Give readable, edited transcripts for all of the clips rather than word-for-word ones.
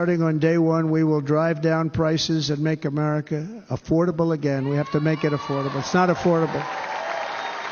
Starting on day one, we will drive down prices and make America affordable again. We have to make it affordable. It's not affordable.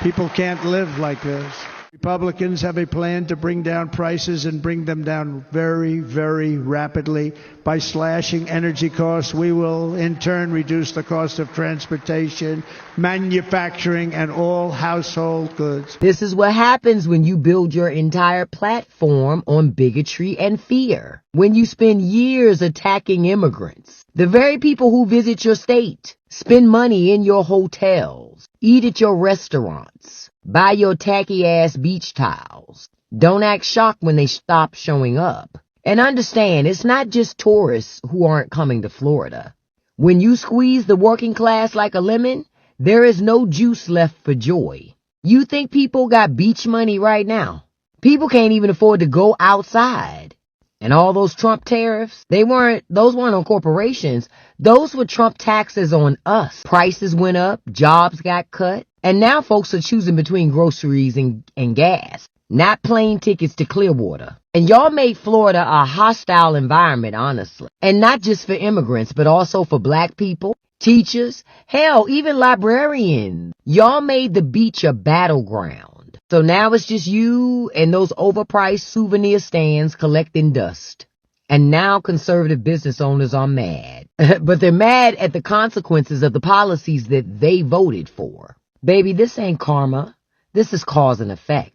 People can't live like this. Republicans have a plan to bring down prices and bring them down very, very rapidly. By slashing energy costs, we will in turn reduce the cost of transportation, manufacturing, and all household goods. This is what happens when you build your entire platform on bigotry and fear. When you spend years attacking immigrants, the very people who visit your state, spend money in your hotels, eat at your restaurants, buy your tacky-ass beach towels. Don't act shocked when they stop showing up. And understand, it's not just tourists who aren't coming to Florida. When you squeeze the working class like a lemon, there is no juice left for joy. You think people got beach money right now? People can't even afford to go outside. And all those Trump tariffs, those weren't on corporations. Those were Trump taxes on us. Prices went up, jobs got cut, and now folks are choosing between groceries and gas, not plane tickets to Clearwater. And y'all made Florida a hostile environment, honestly. And not just for immigrants, but also for black people, teachers, hell, even librarians. Y'all made the beach a battleground. So now it's just you and those overpriced souvenir stands collecting dust. And now conservative business owners are mad. But they're mad at the consequences of the policies that they voted for. Baby, this ain't karma. This is cause and effect.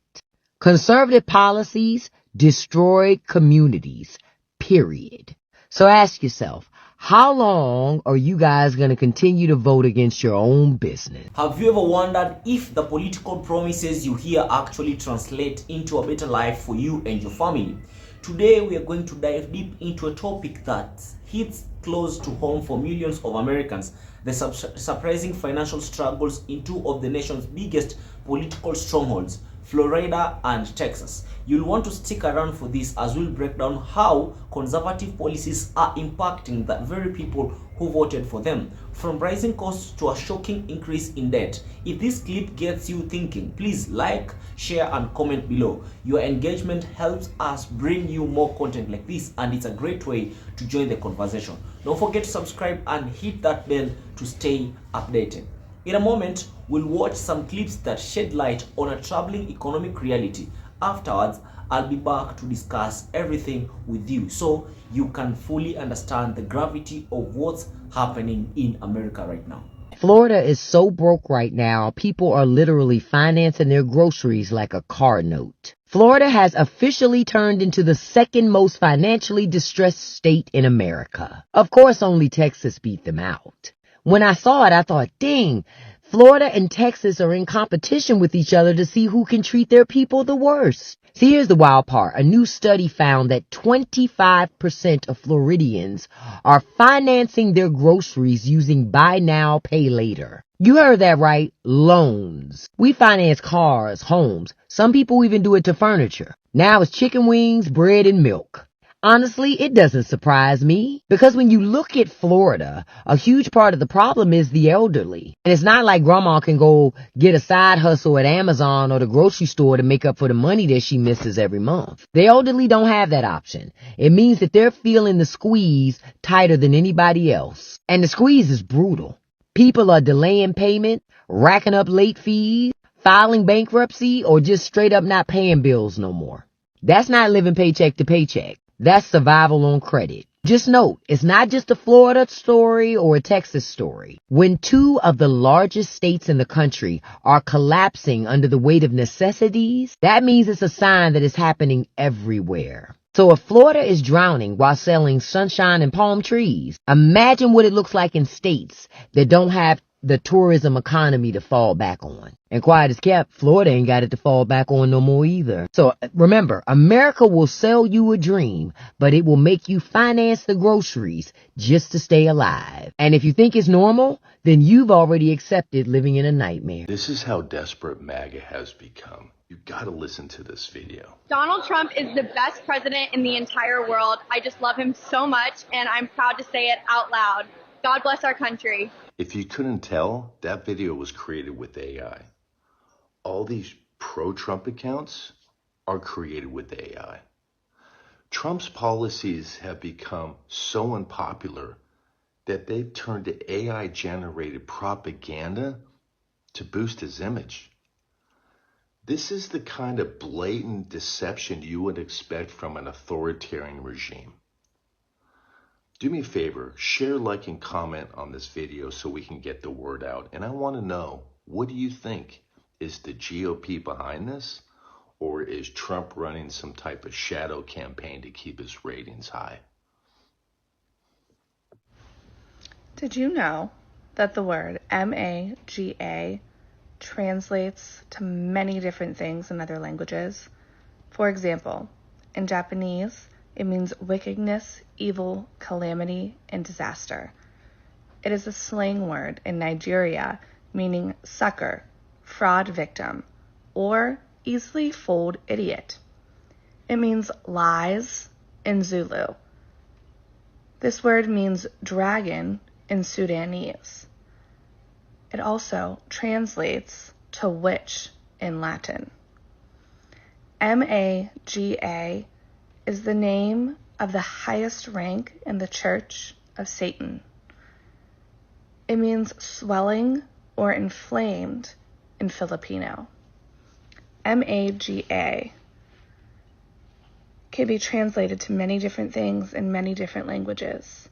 Conservative policies destroy communities, period. So ask yourself, how long are you guys going to continue to vote against your own business? Have you ever wondered if the political promises you hear actually translate into a better life for you and your family? Today we are going to dive deep into a topic that hits close to home for millions of Americans: the surprising financial struggles in two of the nation's biggest political strongholds, Florida and Texas. You'll want to stick around for this as we'll break down how conservative policies are impacting the very people who voted for them, from rising costs to a shocking increase in debt. If this clip gets you thinking, please like, share, and comment below. Your engagement helps us bring you more content like this, and it's a great way to join the conversation. Don't forget to subscribe and hit that bell to stay updated. In a moment, we'll watch some clips that shed light on a troubling economic reality. Afterwards, I'll be back to discuss everything with you so you can fully understand the gravity of what's happening in America right now. Florida is so broke right now, people are literally financing their groceries like a car note. Florida has officially turned into the second most financially distressed state in America. Of course, only Texas beat them out. When I saw it, I thought, dang, Florida and Texas are in competition with each other to see who can treat their people the worst. See, here's the wild part. A new study found that 25% of Floridians are financing their groceries using buy now, pay later. You heard that right. Loans. We finance cars, homes. Some people even do it to furniture. Now it's chicken wings, bread, and milk. Honestly, it doesn't surprise me, because when you look at Florida, a huge part of the problem is the elderly. And it's not like grandma can go get a side hustle at Amazon or the grocery store to make up for the money that she misses every month. The elderly don't have that option. It means that they're feeling the squeeze tighter than anybody else. And the squeeze is brutal. People are delaying payment, racking up late fees, filing bankruptcy, or just straight up not paying bills no more. That's not living paycheck to paycheck. That's survival on credit. Just note, it's not just a Florida story or a Texas story. When two of the largest states in the country are collapsing under the weight of necessities, that means it's a sign that it's happening everywhere. So if Florida is drowning while selling sunshine and palm trees, imagine what it looks like in states that don't have the tourism economy to fall back on. And quiet as kept, Florida ain't got it to fall back on no more either. So remember, America will sell you a dream, but it will make you finance the groceries just to stay alive. And if you think it's normal, then you've already accepted living in a nightmare. This is how desperate MAGA has become. You gotta listen to this video. Donald Trump is the best president in the entire world. I just love him so much, and I'm proud to say it out loud. God bless our country. If you couldn't tell, that video was created with AI. All these pro-Trump accounts are created with AI. Trump's policies have become so unpopular that they've turned to AI-generated propaganda to boost his image. This is the kind of blatant deception you would expect from an authoritarian regime. Do me a favor, share, like, and comment on this video so we can get the word out. And I want to know, what do you think? Is the GOP behind this? Or is Trump running some type of shadow campaign to keep his ratings high? Did you know that the word MAGA translates to many different things in other languages? For example, in Japanese, it means wickedness, evil, calamity, and disaster. It is a slang word in Nigeria meaning sucker, fraud victim, or easily fooled idiot. It means lies in Zulu. This word means dragon in Sudanese. It also translates to witch in Latin. MAGA is the name of the highest rank in the Church of Satan. It means swelling or inflamed in Filipino. MAGA can be translated to many different things in many different languages.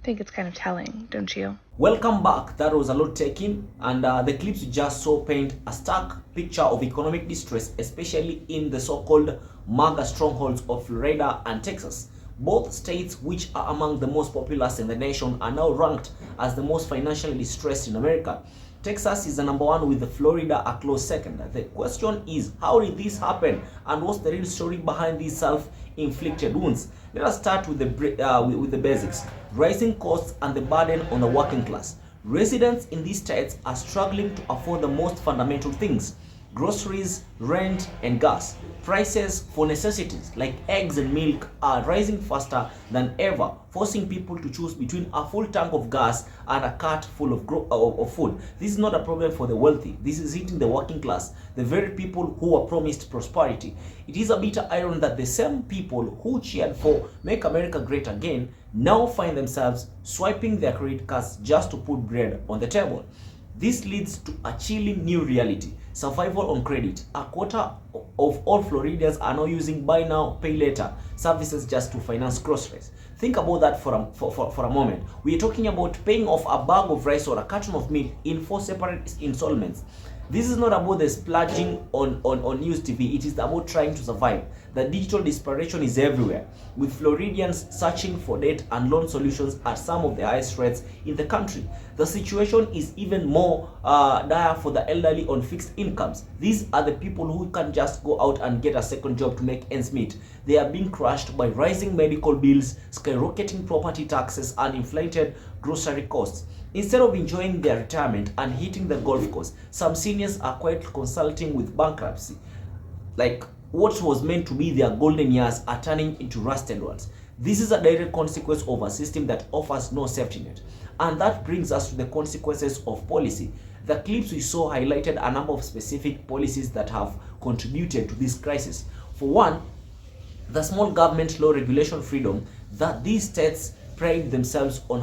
I think it's kind of telling, don't you? Welcome back. That was a lot taken, and the clips you just saw paint a stark picture of economic distress, especially in the so-called MAGA strongholds of Florida and Texas. Both states, which are among the most populous in the nation, are now ranked as the most financially distressed in America. Texas is the number one, with Florida a close second. The question is, how did this happen, and what's the real story behind these self-inflicted wounds? Let us start with the basics. Rising costs and the burden on the working class. Residents in these states are struggling to afford the most fundamental things: groceries, rent, and gas. Prices for necessities like eggs and milk are rising faster than ever, forcing people to choose between a full tank of gas and a cart full of food. This is not a problem for the wealthy. This is hitting the working class, the very people who were promised prosperity. It is a bitter irony that the same people who cheered for Make America Great Again now find themselves swiping their credit cards just to put bread on the table. This leads to a chilling new reality: survival on credit. A quarter of all Floridians are now using buy now, pay later services just to finance groceries. Think about that for a moment. We are talking about paying off a bag of rice or a carton of meat in 4 separate installments. This is not about the splurging on news TV. It is about trying to survive. The digital desperation is everywhere, with Floridians searching for debt and loan solutions at some of the highest rates in the country. The situation is even more dire for the elderly on fixed incomes. These are the people who can't just go out and get a second job to make ends meet. They are being crushed by rising medical bills, skyrocketing property taxes, and inflated grocery costs. Instead of enjoying their retirement and hitting the golf course, some seniors are quite consulting with bankruptcy. Like, what was meant to be their golden years are turning into rusted ones. This is a direct consequence of a system that offers no safety net. And that brings us to the consequences of policy. The clips we saw highlighted a number of specific policies that have contributed to this crisis. For one, the small government law regulation freedom that these states pride themselves on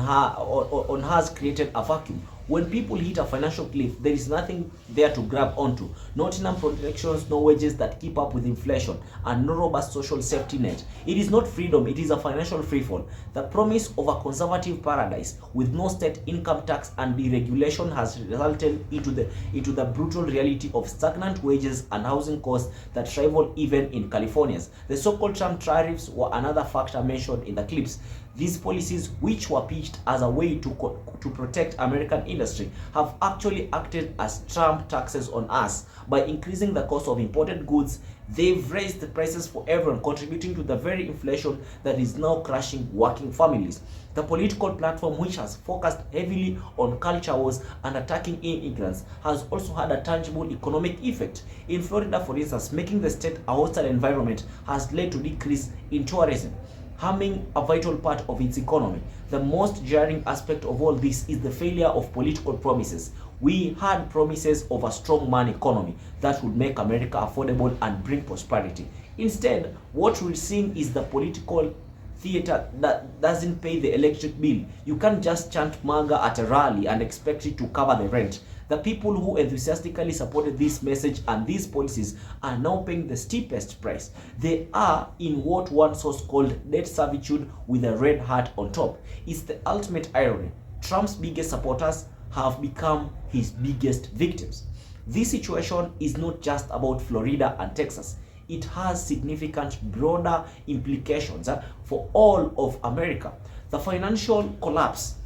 has created a vacuum. When people hit a financial cliff, there is nothing there to grab onto. Not enough protections, no wages that keep up with inflation, and no robust social safety net. It is not freedom, it is a financial freefall. The promise of a conservative paradise with no state income tax and deregulation has resulted into the brutal reality of stagnant wages and housing costs that rival even in California's. The so-called Trump tariffs were another factor mentioned in the clips. These policies, which were pitched as a way to protect American industry, have actually acted as Trump taxes on us. By increasing the cost of imported goods, they've raised the prices for everyone, contributing to the very inflation that is now crushing working families. The political platform, which has focused heavily on culture wars and attacking immigrants, has also had a tangible economic effect. In Florida, for instance, making the state a hostile environment has led to decrease in tourism, harming a vital part of its economy. The most jarring aspect of all this is the failure of political promises. We had promises of a strong man economy that would make America affordable and bring prosperity. Instead, what we're seeing is the political theater that doesn't pay the electric bill. You can't just chant MAGA at a rally and expect it to cover the rent. The people who enthusiastically supported this message and these policies are now paying the steepest price. They are in what one source called debt servitude with a red hat on top. It's the ultimate irony. Trump's biggest supporters have become his biggest victims. This situation is not just about Florida and Texas. It has significant broader implications for all of America. The financial collapse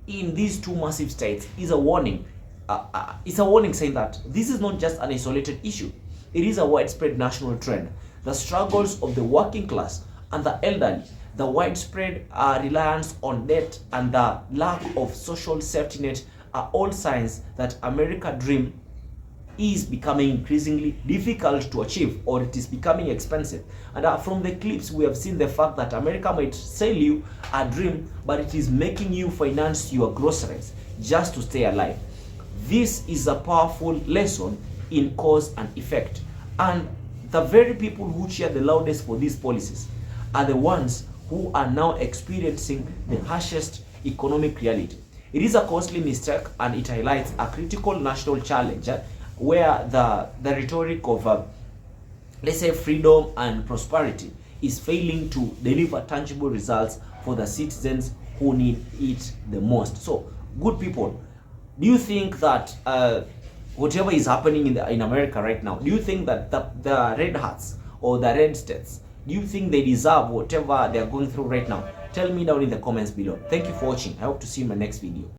in these two massive states is a warning. It's a warning saying that this is not just an isolated issue. It is a widespread national trend. The struggles of the working class and the elderly, the widespread reliance on debt, and the lack of social safety net are all signs that America's dream is becoming increasingly difficult to achieve, or it is becoming expensive. And from the clips, we have seen the fact that America might sell you a dream, but it is making you finance your groceries just to stay alive. This is a powerful lesson in cause and effect. And the very people who cheer the loudest for these policies are the ones who are now experiencing the harshest economic reality. It is a costly mistake, and it highlights a critical national challenge where the rhetoric of, let's say, freedom and prosperity is failing to deliver tangible results for the citizens who need it the most. So, good people, do you think that whatever is happening in America right now, do you think that the red hats or the red states, do you think they deserve whatever they are going through right now? Tell me down in the comments below. Thank you for watching. I hope to see you in my next video.